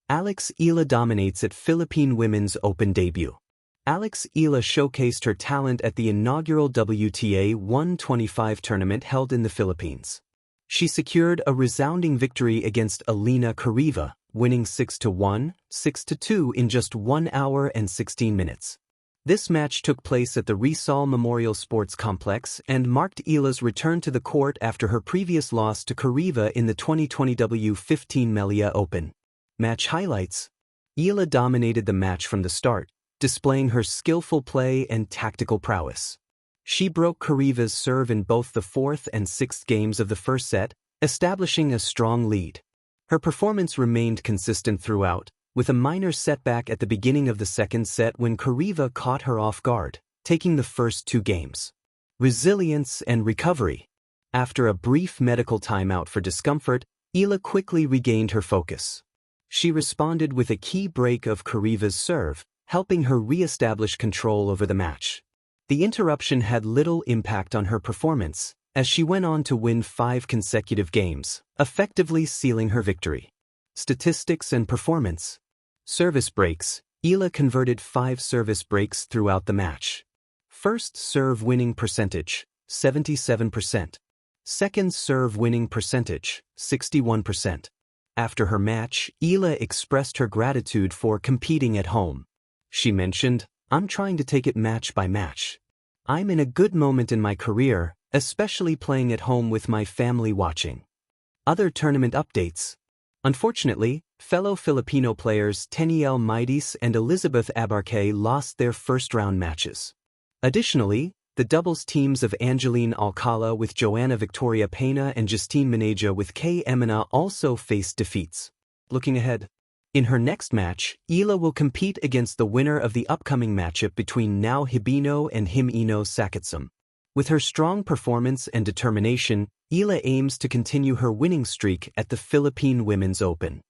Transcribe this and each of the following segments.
Eala dominates at Philippine Women's Open debut. Eala showcased her talent at the inaugural WTA 125 tournament held in the Philippines. She secured a resounding victory against Eala, winning 6-1, 6-2 in just 1 hour and 16 minutes. This match took place at the Rizal Memorial Sports Complex and marked Eala's return to the court after her previous loss to Kariva in the 2020 W15 Melia Open. Match highlights: Eala dominated the match from the start, displaying her skillful play and tactical prowess. She broke Kariva's serve in both the fourth and sixth games of the first set, establishing a strong lead. Her performance remained consistent throughout, with a minor setback at the beginning of the second set when Kariva caught her off guard, taking the first 2 games. Resilience and recovery. After a brief medical timeout for discomfort, Eala quickly regained her focus. She responded with a key break of Kariva's serve, helping her re-establish control over the match. The interruption had little impact on her performance, as she went on to win 5 consecutive games, effectively sealing her victory. Statistics and performance. Service breaks. Eala converted 5 service breaks throughout the match. First serve winning percentage, 77%. Second serve winning percentage, 61%. After her match, Eala expressed her gratitude for competing at home. She mentioned, "I'm trying to take it match by match. I'm in a good moment in my career, especially playing at home with my family watching." Other tournament updates. Unfortunately, fellow Filipino players Teniel Mides and Elizabeth Abarque lost their first-round matches. Additionally, the doubles teams of Angeline Alcala with Joanna Victoria Pena and Justine Meneja with Kay Emina also faced defeats. Looking ahead. In her next match, Eala will compete against the winner of the upcoming matchup between Nao Hibino and Himino Sakatsum. With her strong performance and determination, Eala aims to continue her winning streak at the Philippine Women's Open.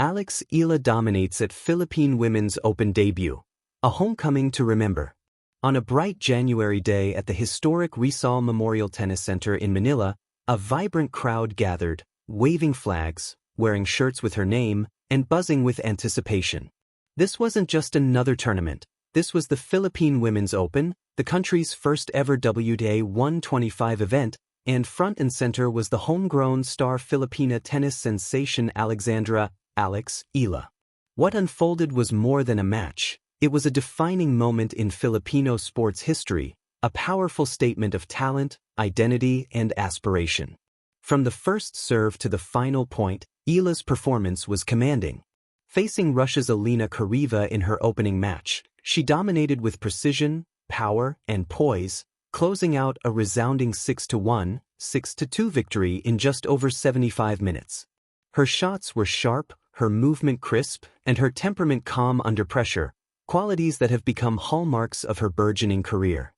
Eala dominates at Philippine Women's Open debut. A homecoming to remember. On a bright January day at the historic Rizal Memorial Tennis Center in Manila, a vibrant crowd gathered, waving flags, wearing shirts with her name, and buzzing with anticipation. This wasn't just another tournament. This was the Philippine Women's Open, the country's first ever WTA 125 event, and front and center was the homegrown star Filipina tennis sensation Alexandra Eala. What unfolded was more than a match. It was a defining moment in Filipino sports history, a powerful statement of talent, identity, and aspiration. From the first serve to the final point, Eala's performance was commanding. Facing Russia's Elena Kariva in her opening match, she dominated with precision, power, and poise, closing out a resounding 6-1, 6-2 victory in just over 75 minutes. Her shots were sharp, her movement crisp, and her temperament calm under pressure, qualities that have become hallmarks of her burgeoning career.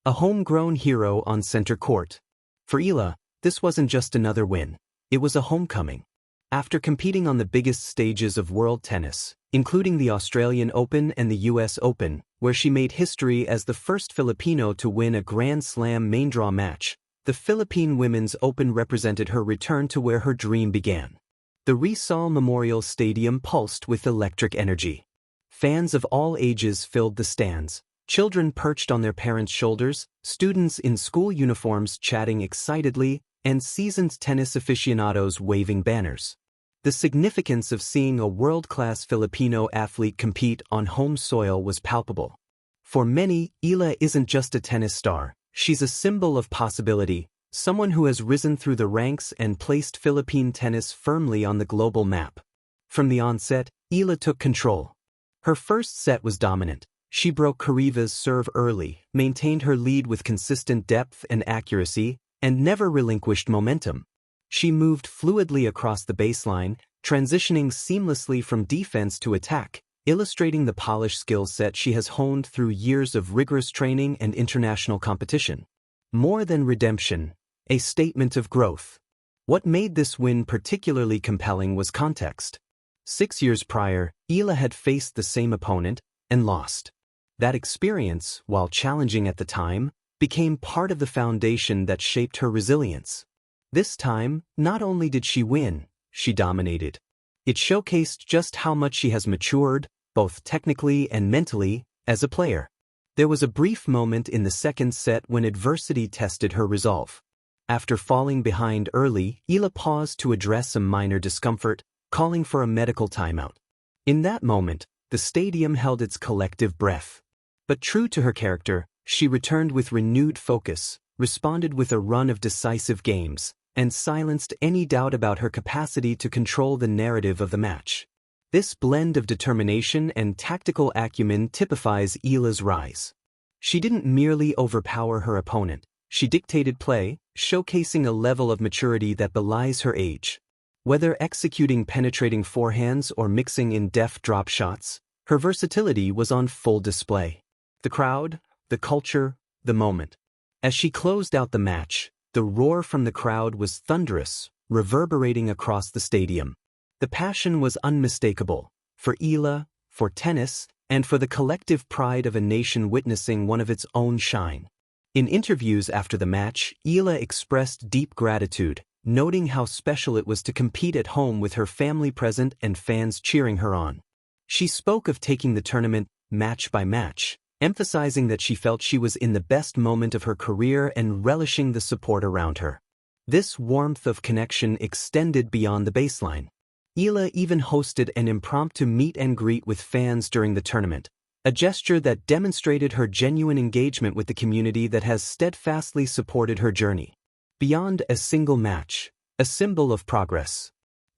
A homegrown hero on center court. For Eala, this wasn't just another win. It was a homecoming. After competing on the biggest stages of world tennis, including the Australian Open and the US Open, where she made history as the first Filipino to win a Grand Slam main draw match, the Philippine Women's Open represented her return to where her dream began. The Rizal Memorial Stadium pulsed with electric energy. Fans of all ages filled the stands, children perched on their parents' shoulders, students in school uniforms chatting excitedly, and seasoned tennis aficionados waving banners. The significance of seeing a world-class Filipino athlete compete on home soil was palpable. For many, Eala isn't just a tennis star, she's a symbol of possibility, someone who has risen through the ranks and placed Philippine tennis firmly on the global map. From the onset, Eala took control. Her first set was dominant. She broke Kariva's serve early, maintained her lead with consistent depth and accuracy, and never relinquished momentum. She moved fluidly across the baseline, transitioning seamlessly from defense to attack, illustrating the polished skill set she has honed through years of rigorous training and international competition. More than redemption, a statement of growth. What made this win particularly compelling was context. 6 years prior, Eala had faced the same opponent and lost. That experience, while challenging at the time, became part of the foundation that shaped her resilience. This time, not only did she win, she dominated. It showcased just how much she has matured, both technically and mentally, as a player. There was a brief moment in the second set when adversity tested her resolve. After falling behind early, Eala paused to address some minor discomfort, calling for a medical timeout. In that moment, the stadium held its collective breath. But true to her character, she returned with renewed focus, responded with a run of decisive games, and silenced any doubt about her capacity to control the narrative of the match. This blend of determination and tactical acumen typifies Eala's rise. She didn't merely overpower her opponent, she dictated play, showcasing a level of maturity that belies her age. Whether executing penetrating forehands or mixing in deft drop shots, her versatility was on full display. The crowd, the culture, the moment. As she closed out the match, the roar from the crowd was thunderous, reverberating across the stadium. The passion was unmistakable, for Eala, for tennis, and for the collective pride of a nation witnessing one of its own shine. In interviews after the match, Eala expressed deep gratitude, noting how special it was to compete at home with her family present and fans cheering her on. She spoke of taking the tournament match by match, emphasizing that she felt she was in the best moment of her career and relishing the support around her. This warmth of connection extended beyond the baseline. Eala even hosted an impromptu meet and greet with fans during the tournament, a gesture that demonstrated her genuine engagement with the community that has steadfastly supported her journey. Beyond a single match, a symbol of progress.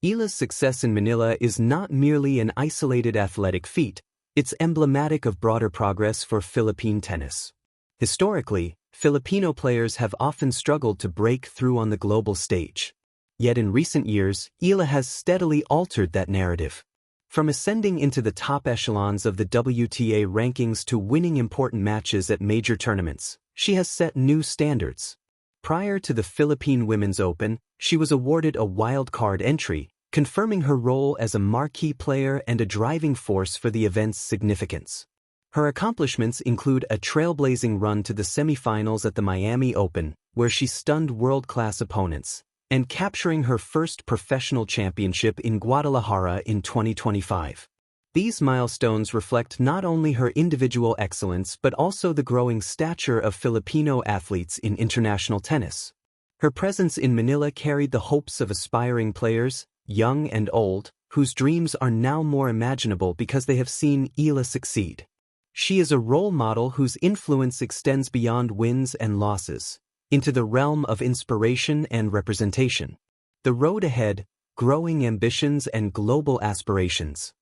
Eala's success in Manila is not merely an isolated athletic feat, it's emblematic of broader progress for Philippine tennis. Historically, Filipino players have often struggled to break through on the global stage. Yet in recent years, Eala has steadily altered that narrative. From ascending into the top echelons of the WTA rankings to winning important matches at major tournaments, she has set new standards. Prior to the Philippine Women's Open, she was awarded a wild-card entry, confirming her role as a marquee player and a driving force for the event's significance. Her accomplishments include a trailblazing run to the semifinals at the Miami Open, where she stunned world-class opponents, and capturing her first professional championship in Guadalajara in 2025. These milestones reflect not only her individual excellence but also the growing stature of Filipino athletes in international tennis. Her presence in Manila carried the hopes of aspiring players, young and old, whose dreams are now more imaginable because they have seen Eala succeed. She is a role model whose influence extends beyond wins and losses, into the realm of inspiration and representation. The road ahead, growing ambitions and global aspirations.